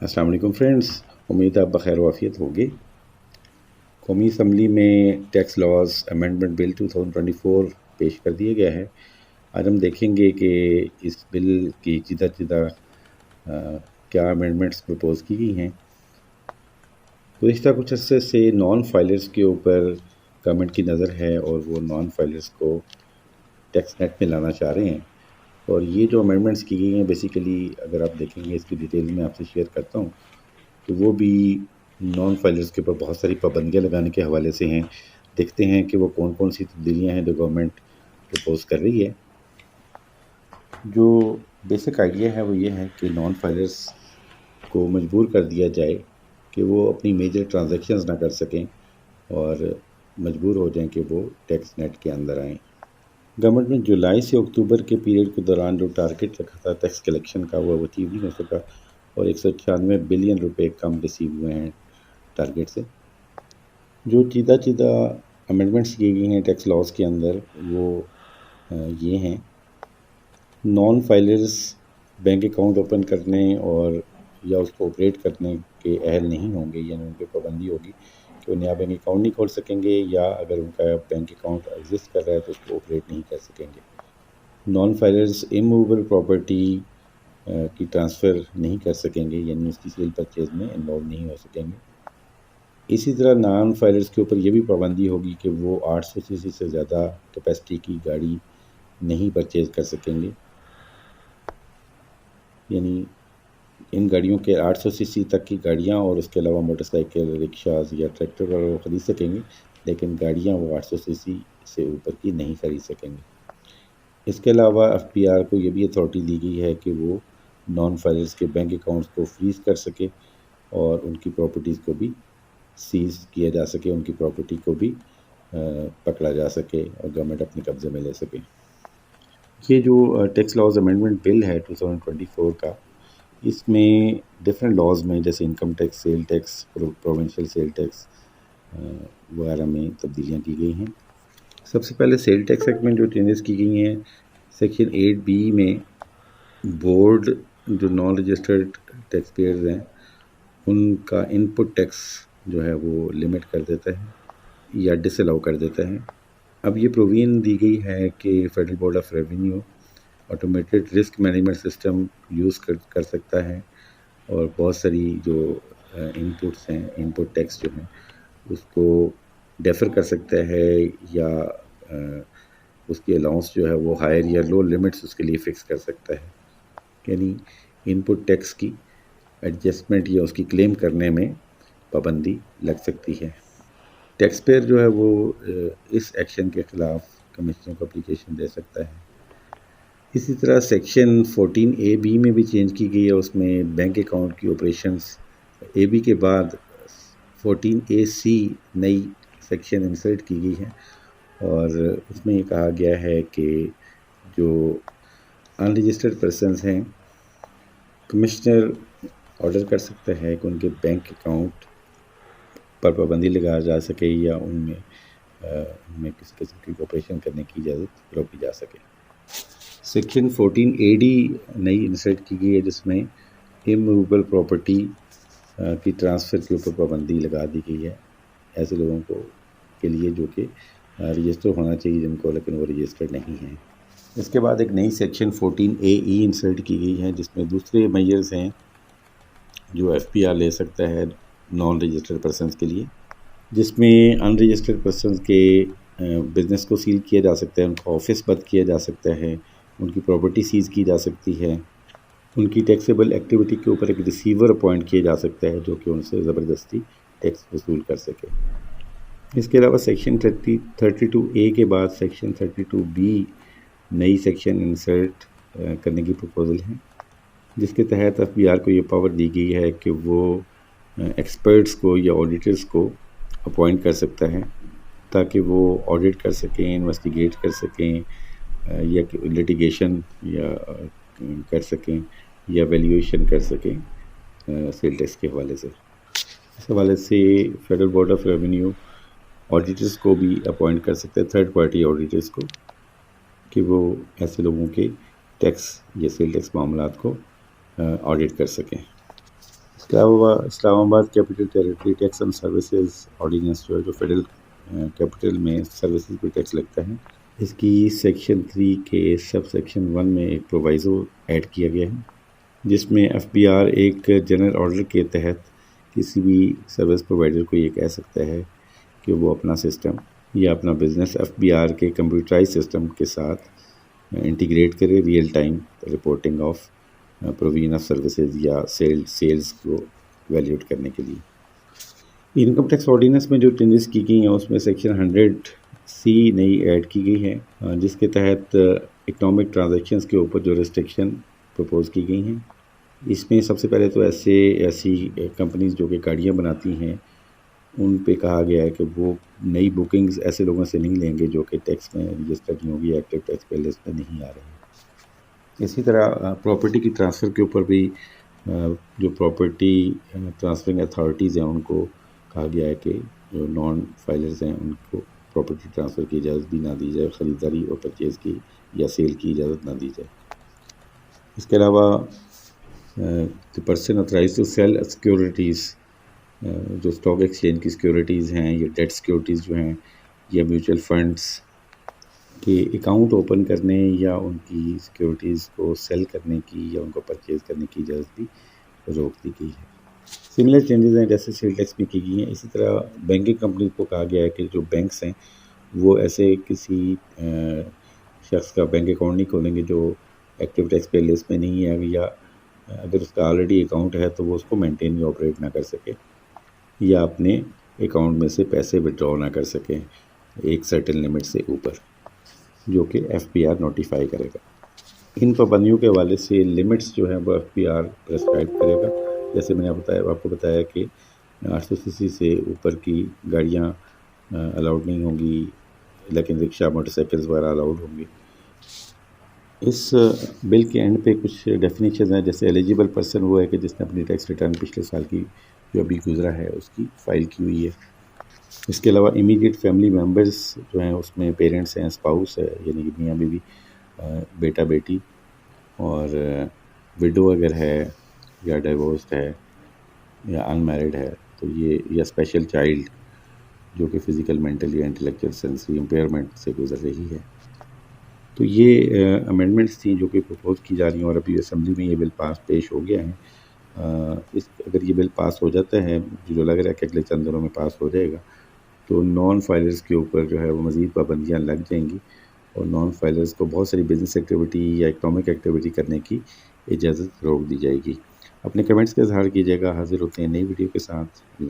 अस्सलाम वालेकुम फ्रेंड्स, उम्मीद है आप बखैर वाफियत होंगे। कौमी असम्बली में टैक्स लॉज अमेंडमेंट बिल 2024 पेश कर दिया गया है। आज हम देखेंगे कि इस बिल की जिदा जिदा क्या अमेंडमेंट्स प्रपोज की गई हैं। गुज़िश्ता कुछ अरसे से नॉन फाइलर्स के ऊपर गवर्नमेंट की नज़र है और वो नॉन फाइलर्स को टैक्स नेट में लाना चाह रहे हैं। और ये जो अमेंडमेंट्स की गई हैं बेसिकली अगर आप देखेंगे इसकी डिटेल में आपसे शेयर करता हूँ तो वो भी नॉन फाइलर्स के ऊपर बहुत सारी पाबंदियाँ लगाने के हवाले से हैं। देखते हैं कि वो कौन कौन सी तब्दीलियाँ हैं जो गवर्नमेंट प्रपोज कर रही है। जो बेसिक आइडिया है वो ये है कि नॉन फाइलर्स को मजबूर कर दिया जाए कि वो अपनी मेजर ट्रांजैक्शंस ना कर सकें और मजबूर हो जाएं कि वो टैक्स नेट के अंदर आएँ। गवर्नमेंट ने जुलाई से अक्टूबर के पीरियड के दौरान जो टारगेट रखा था टैक्स कलेक्शन का वो अचीव नहीं हो सका और 196 बिलियन रुपए कम रिसीव हुए हैं टारगेट से। जो चीदा अमेंडमेंट्स की गई हैं टैक्स लॉज के अंदर वो ये हैं। Non filers bank account open करने और या उसको ऑपरेट करने के अहल नहीं होंगे, यानी उन पर पाबंदी होगी कि वो नया बैंक अकाउंट नहीं खोल सकेंगे या अगर उनका बैंक अकाउंट एग्जिस्ट कर रहा है तो उसको ऑपरेट नहीं कर सकेंगे। नॉन फाइलर्स इमूवेबल प्रॉपर्टी की ट्रांसफ़र नहीं कर सकेंगे, यानी उसकी सेल परचेज में इन्वॉल्व नहीं हो सकेंगे। इसी तरह नॉन फाइलर्स के ऊपर ये भी पाबंदी होगी कि वो 800 सीसी से ज़्यादा कैपेसिटी की गाड़ी नहीं परचेज कर सकेंगे, यानी इन गाड़ियों के 800 सीसी तक की गाड़ियाँ और उसके अलावा मोटरसाइकिल, रिक्शाज या ट्रैक्टर वगैरह वो ख़रीद सकेंगे, लेकिन गाड़ियाँ वो 800 सीसी से ऊपर की नहीं खरीद सकेंगे। इसके अलावा एफपीआर को ये भी अथॉरिटी दी गई है कि वो नॉन फाइलर्स के बैंक अकाउंट्स को फ्रीज़ कर सके और उनकी प्रॉपर्टीज़ को भी सीज़ किया जा सके, उनकी प्रॉपर्टी को भी पकड़ा जा सके और गवर्नमेंट अपने कब्ज़े में ले सके। ये जो टैक्स लॉज अमेंडमेंट बिल है 2024 का, इसमें डिफरेंट लॉज में जैसे income tax, sale tax, provincial sale tax वगैरह में तब्दीलियाँ की गई हैं। सबसे पहले सेल टैक्स एक्ट में जो चेंजेस की गई हैं, सेक्शन 8B में बोर्ड जो नॉन रजिस्टर्ड टैक्स पेयर्स हैं उनका इनपुट टैक्स जो है वो लिमिट कर देता है या डिसअलाउ कर देता है। अब ये प्रोविजन दी गई है कि federal board of revenue automated risk management system use कर सकता है और बहुत सारी जो इनपुट्स हैं, इनपुट टैक्स जो हैं उसको डेफर कर सकता है या उसकी अलाउंस जो है वो हायर या लो लिमिट्स उसके लिए फ़िक्स कर सकता है, यानी इनपुट टैक्स की एडजस्टमेंट या उसकी क्लेम करने में पाबंदी लग सकती है। टैक्स पेयर जो है वो इस एक्शन के ख़िलाफ़ कमिश्नर को एप्लीकेशन दे सकता है। इसी तरह सेक्शन 14AB में भी चेंज की गई है, उसमें बैंक अकाउंट की ऑपरेशंस AB के बाद 14AC नई सेक्शन इंसर्ट की गई है और उसमें ये कहा गया है कि जो अनरजिस्टर्ड पर्सनस हैं कमिश्नर ऑर्डर कर सकता है कि उनके बैंक अकाउंट पर पाबंदी लगाया जा सके या उनमें किसी किस्म की ऑपरेशन करने की इजाज़त रोकी जा सके। सेक्शन 14AD नई इंसर्ट की गई है जिसमें इमूवेबल प्रॉपर्टी की ट्रांसफ़र के ऊपर पाबंदी लगा दी गई है ऐसे लोगों को के लिए जो कि रजिस्टर होना चाहिए जिनको, लेकिन वो रजिस्टर्ड नहीं हैं। इसके बाद एक नई सेक्शन 14AE इंसर्ट की गई है जिसमें दूसरे मेजर्स हैं जो एफपीआर ले सकता है नॉन रजिस्टर्ड पर्सनस के लिए, जिसमें अनरजिस्टर्ड पर्सनस के बिज़नेस को सील किया जा सकता है, उनका ऑफिस बंद किया जा सकता है, उनकी प्रॉपर्टी सीज़ की जा सकती है, उनकी टैक्सेबल एक्टिविटी के ऊपर एक रिसीवर अपॉइंट किया जा सकता है जो कि उनसे ज़बरदस्ती टैक्स वसूल कर सके। इसके अलावा सेक्शन 32A के बाद सेक्शन 32B नई सेक्शन इंसर्ट करने की प्रपोज़ल है जिसके तहत एफबीआर को ये पावर दी गई है कि वो एक्सपर्ट्स को या ऑडिटर्स को अपॉइंट कर सकता है ताकि वो ऑडिट कर सकें, इन्वेस्टिगेट कर सकें या लिटिगेशन या कर सकें या वैल्यूएशन कर सकें सेल टैक्स के हवाले से। इस हवाले से federal board of revenue auditors को भी अपॉइंट कर सकता है, थर्ड पार्टी ऑडिटर्स को, कि वो ऐसे लोगों के टैक्स या सेल टैक्स मामलात को ऑडिट कर सकें। اس کے علاوہ Islamabad capital territory tax and services ordinance جو ہے، جو فیڈرل کیپٹل میں سروسز پہ ٹیکس لگتا ہے، اس کی سیکشن 3 کے سب سیکشن 1 میں ایک پرووائزو ایڈ کیا گیا ہے، جس میں ایف بی آر ایک جنرل آرڈر کے تحت کسی بھی سروس پرووائڈر کو یہ کہہ سکتا ہے کہ وہ اپنا سسٹم یا اپنا بزنس ایف بی آر کے کمپیوٹرائز سسٹم کے ساتھ انٹیگریٹ کرے real time reporting of provision of services یا سیلز کو ویلیوٹ کرنے کے لیے۔ انکم ٹیکس آرڈیننس میں جو چینجز کی گئی ہیں اس میں سیکشن 100C نئی ایڈ کی گئی ہے، جس کے تحت اکنامک ٹرانزیکشنز کے اوپر جو ریسٹرکشن پروپوز کی گئی ہیں، اس میں سب سے پہلے تو ایسی کمپنیز جو کہ گاڑیاں بناتی ہیں ان پہ کہا گیا ہے کہ وہ نئی بکنگز ایسے لوگوں سے نہیں لیں گے جو کہ ٹیکس میں رجسٹرڈ نہیں ہوگی، ایکٹیو ٹیکس پے لسٹ میں نہیں آ رہے ہیں۔ اسی طرح پراپرٹی کی ٹرانسفر کے اوپر بھی جو پراپرٹی ٹرانسفرنگ اتھارٹیز ہیں ان کو کہا گیا ہے کہ جو نان فائلرز ہیں ان کو پراپرٹی ٹرانسفر کی اجازت بھی نہ دی جائے، خریداری اور پرچیز کی یا سیل کی اجازت نہ دی جائے۔ اس کے علاوہ the person authorised to sell securities, جو اسٹاک ایکسچینج کی سیکیورٹیز ہیں یا ڈیٹ سیکیورٹیز جو ہیں یا میوچل فنڈز کے اکاؤنٹ اوپن کرنے یا ان کی سیکیورٹیز کو سیل کرنے کی یا ان کو پرچیز کرنے کی اجازت بھی روک دی گئی ہے۔ سملر چینجز ہیں جیسے سیل ٹیکس میں کی گئی ہیں۔ اسی طرح بینکنگ کمپنی کو کہا گیا ہے کہ جو بینکس ہیں وہ ایسے کسی شخص کا بینک اکاؤنٹ نہیں کھولیں گے جو ایکٹیو ٹیکس پے لسٹ میں نہیں ہے، یا اگر اس کا آلریڈی اکاؤنٹ ہے تو وہ اس کو مینٹین یا آپریٹ نہ کر سکے یا اپنے اکاؤنٹ میں سے پیسے وڈرا نہ کر سکیں ایک سرٹن لمٹ سے اوپر، جو کہ ایف بی آر نوٹیفائی کرے گا۔ ان پابندیوں کے حوالے سے لمٹس جو ہیں وہ ایف بی آر پرسکرائب کرے گا، جیسے میں نے آپ کو بتایا کہ 800 cc سے اوپر کی گاڑیاں الاؤڈ نہیں ہوں گی، لیکن رکشہ موٹر سائیکلز وغیرہ الاؤڈ ہوں گے۔ اس بل کے اینڈ پہ کچھ ڈیفینیشنز ہیں، جیسے ایلیجیبل پرسن وہ ہے کہ جس نے اپنی ٹیکس ریٹرن پچھلے سال کی جو ابھی گزرا ہے اس کی فائل کی ہوئی ہے۔ اس کے علاوہ امیڈیٹ فیملی ممبرز جو ہیں اس میں پیرنٹس ہیں، اسپاؤس ہے یعنی کہ میاں بیوی، بیٹا بیٹی، اور وڈو اگر ہے یا ڈائیورسڈ ہے یا ان میرڈ ہے تو یہ، یا اسپیشل چائلڈ جو کہ فزیکل، مینٹل یا انٹلیکچوئل سینسری امپیئرمنٹ سے گزر رہی ہے۔ تو یہ امینڈمنٹس تھیں جو کہ پروپوز کی جا رہی ہیں، اور ابھی اسمبلی میں یہ بل پیش ہو گیا ہے۔ اگر یہ بل پاس ہو جاتا ہے، جو لگ رہا ہے کہ اگلے چند دنوں میں پاس ہو جائے گا، تو نان فائلرز کے اوپر جو ہے وہ مزید پابندیاں لگ جائیں گی، اور نان فائلرز کو بہت ساری بزنس ایکٹیویٹی یا اکنامک ایکٹیویٹی کرنے کی اجازت روک دی جائے گی۔ اپنے کمنٹس کا اظہار کیجیے گا۔ حاضر ہوتے ہیں نئی ویڈیو کے ساتھ۔